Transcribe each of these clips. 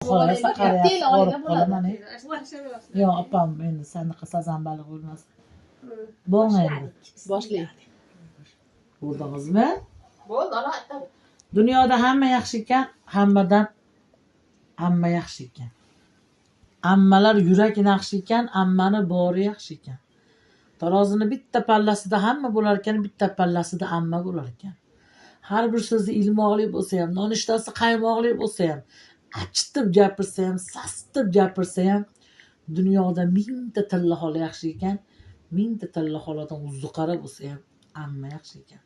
Qolasa qarayapti, og'rib qolaman. Yo'q, opam endi sanaqa sazan baliq bo'lmas. Bo'ng endi. Boshlaydi. Bo'ldingizmi? Bo'ldi, ana aytdim. Dunyoda hamma yaxshi ekan, hammadan amma yaxshi ekan. Ammalar yurak yaxshi ekan, ammani bori yaxshi ekan. Tarozini bitta pallasida hamma bo'lar ekan, bitta pallasida amma bo'lar ekan. Har bir so'zi ilmoqli bo'lsa ham, nonushtasi qaymoqli bo'lsa ham, achitib gapirsa ham, sastib gapirsa ham, dunyoda mingta tilla xola yaxshi ekan, mingta tilla xoladan uzuqara bo'lsa ham, amma yaxshi ekan.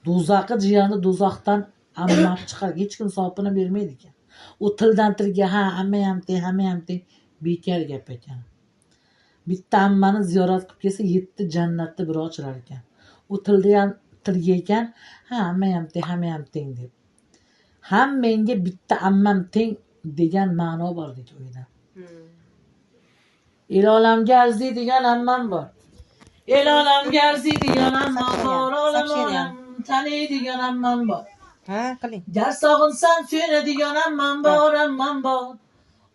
Do'zaxi jiyani do'zaxdan amma chiqar, hech kim sopini bermaydi ekan. U tildan tilga ha, amma ham teng, hamma ham teng, bekar gap ekan. Bitta ammani ziyorat qilib kelsa, 7 jannatni bir ochirar ekan. U tildan tilga ekan, ha, hamma ham teng, hamma ham teng deb. Ham menga bitta ammam teng degan ma'no bor deydi o'yda. El olamga arziydigan ammam bor. El olamga arziydigan ammam bor. Olam taniydigan ammam bor. Ha, qiling. Gar sog'insam suyunadigan ammam bor, ammam bor.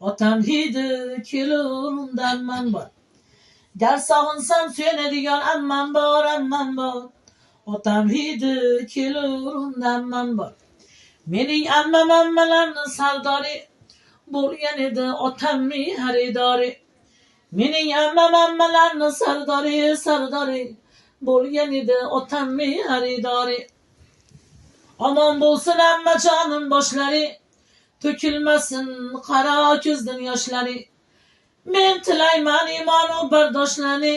Otam hidi kelurunda ammam bor. Gar sog'insam suyunadigan ammam bor, ammam bor. Otam hidi kelurunda ammam bor. Mening ammam ammalarni sardori bo'lgan edi, otammi xaridori. Mening ammam ammalarni sardori bo'lgan edi, otammi xaridori. Omon bo'lsin ammajonim boshlari, to'kilmasin qaro ko'zdan yoshlari. Men tilayman imonu bardoshlarni,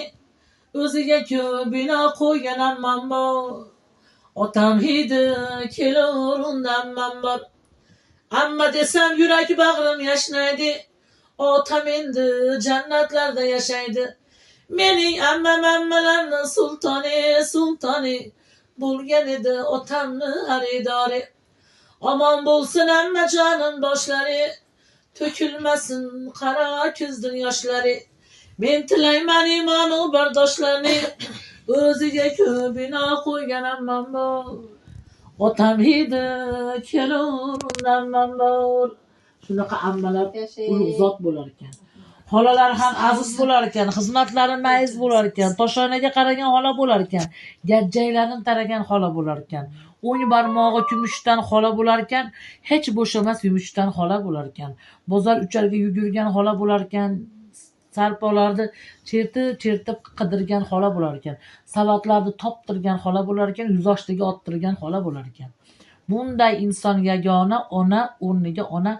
o'ziga ko'p bino qo'ygan ammam bor. Otam hidi kelur unda ammam bor. Amma desam yurak bag'rim yashnaydi, otam endi jannatlarda yashaydi. Mening ammam ammalarni sultoni bo'lgan edi, otamni xaridori. Omon bo'lsin ammajonim boshlari, to'kilmasin qaro ko'zdan yoshlari. Men tilayman imonu bardoshlarni, o'ziga ko'p bino qo'ygan ammam bor. Otam hidi kelur ammam bor. Shunaqa ammalar ulug' zot bo'lar ekan. Xolalar ham aziz bo'lar ekan, xizmatlari mayiz bo'lar ekan, toshonaga qaragan xola bo'lar ekan, gajjaylarni taragan xola bo'lar ekan, o'ng barmog'i kumushdan xola bo'lar ekan, hech bo'shamas yumushdan xola bo'lar ekan. Bozor ucharga yugurgan xola bo'lar ekan, sarpolarni chertib qidirgan xola bo'lar ekan, savatlarni toptirgan xola bo'lar ekan, yuzoshtiga ottirgan xola bo'lar ekan. Bunday inson yagona ona o'rniga ona